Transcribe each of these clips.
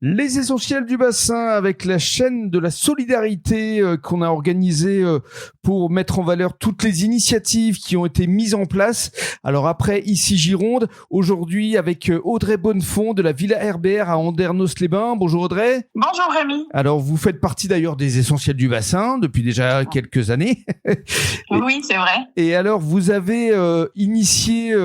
Les essentiels du bassin avec la chaîne de la solidarité qu'on a organisée pour mettre en valeur toutes les initiatives qui ont été mises en place. Alors après, ici Gironde, aujourd'hui avec Audrey Bonnefond de la Villa RBR à Andernos-les-Bains. Bonjour Audrey. Bonjour Rémi. Alors vous faites partie d'ailleurs des essentiels du bassin depuis déjà quelques années. Oui, c'est vrai. Et alors vous avez initié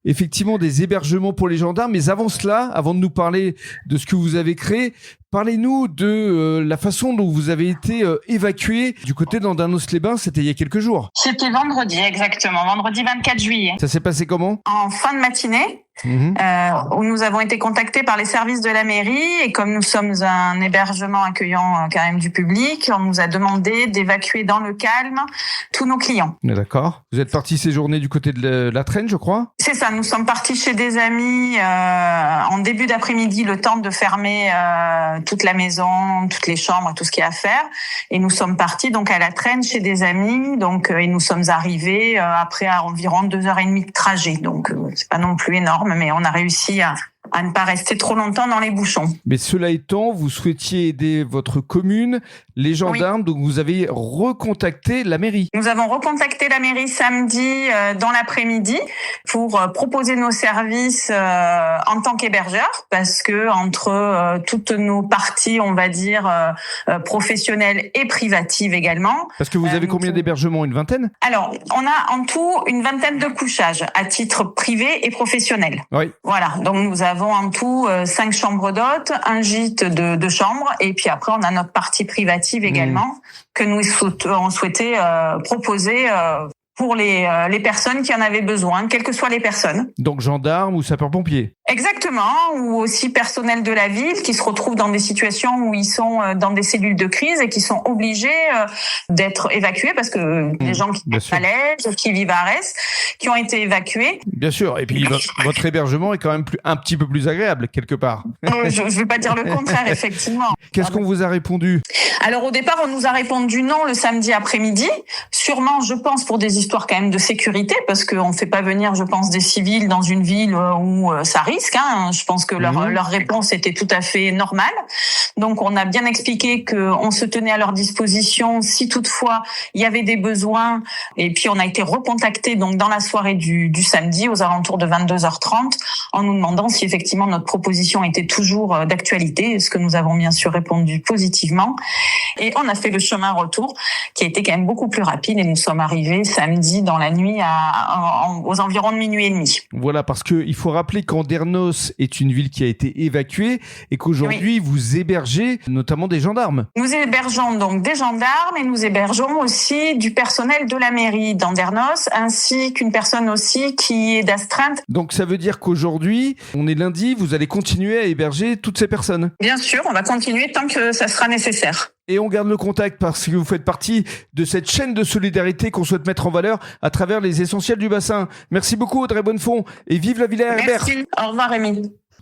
effectivement des hébergements pour les gendarmes, mais avant cela, avant de nous parler de ce que vous avez créé, parlez-nous de la façon dont vous avez été évacué du côté d'Andernos-les-Bains, c'était il y a quelques jours. C'était vendredi, exactement, vendredi 24 juillet. Ça s'est passé comment ? En fin de matinée, où nous avons été contactés par les services de la mairie et comme nous sommes un hébergement accueillant quand même du public, on nous a demandé d'évacuer dans le calme tous nos clients. D'accord. Vous êtes parti séjourner du côté de la Traîne, je crois ? C'est ça, nous sommes partis chez des amis en début d'après-midi, le temps de fermer toute la maison, toutes les chambres, tout ce qu'il y a à faire. Et nous sommes partis donc à la Traîne chez des amis, donc et nous sommes arrivés après à environ 2h30 de trajet. Donc c'est pas non plus énorme, mais on a réussi à ne pas rester trop longtemps dans les bouchons. Mais cela étant, vous souhaitiez aider votre commune, les gendarmes, donc vous avez recontacté la mairie. Nous avons recontacté la mairie samedi dans l'après-midi pour proposer nos services en tant qu'hébergeurs, parce que entre toutes nos parties, on va dire professionnelles et privatives également. Parce que vous avez combien d'hébergements ? Une vingtaine ? Alors, on a en tout une vingtaine de couchages à titre privé et professionnel. Oui. Voilà, donc nous avons en tout 5 chambres d'hôtes, un gîte de chambres, et puis après on a notre partie privative également que nous avons souhaité proposer pour les personnes qui en avaient besoin, quelles que soient les personnes. Donc gendarmes ou sapeurs-pompiers ? Exactement, ou aussi personnel de la ville qui se retrouvent dans des situations où ils sont dans des cellules de crise et qui sont obligés d'être évacués parce que les gens qui vivent à Lège, qui vivent à Arès, qui ont été évacués. Bien sûr, et puis votre hébergement est quand même un petit peu plus agréable quelque part. Je ne vais pas dire le contraire, effectivement. Qu'est-ce qu'on vous a répondu ? Alors au départ, on nous a répondu non le samedi après-midi, sûrement je pense pour des histoires quand même de sécurité parce qu'on ne fait pas venir, je pense, des civils dans une ville où ça risque. Je pense que leur réponse était tout à fait normale. Donc on a bien expliqué qu'on se tenait à leur disposition si toutefois il y avait des besoins. Et puis on a été recontactés donc dans la soirée du samedi aux alentours de 22h30 en nous demandant si effectivement notre proposition était toujours d'actualité, ce que nous avons bien sûr répondu positivement. Et on a fait le chemin retour qui a été quand même beaucoup plus rapide et nous sommes arrivés samedi dans la nuit aux environs de minuit et demi. Voilà, parce qu'il faut rappeler qu'Andernos est une ville qui a été évacuée et qu'aujourd'hui vous hébergez notamment des gendarmes. Nous hébergeons donc des gendarmes et nous hébergeons aussi du personnel de la mairie d'Andernos ainsi qu'une personne aussi qui est d'astreinte. Donc ça veut dire qu'aujourd'hui, on est lundi, vous allez continuer à héberger toutes ces personnes ? Bien sûr, on va continuer tant que ça sera nécessaire. Et on garde le contact parce que vous faites partie de cette chaîne de solidarité qu'on souhaite mettre en valeur à travers les essentiels du bassin. Merci beaucoup Audrey Bonnefond et vive la Villa RBR. Merci, au revoir Rémi.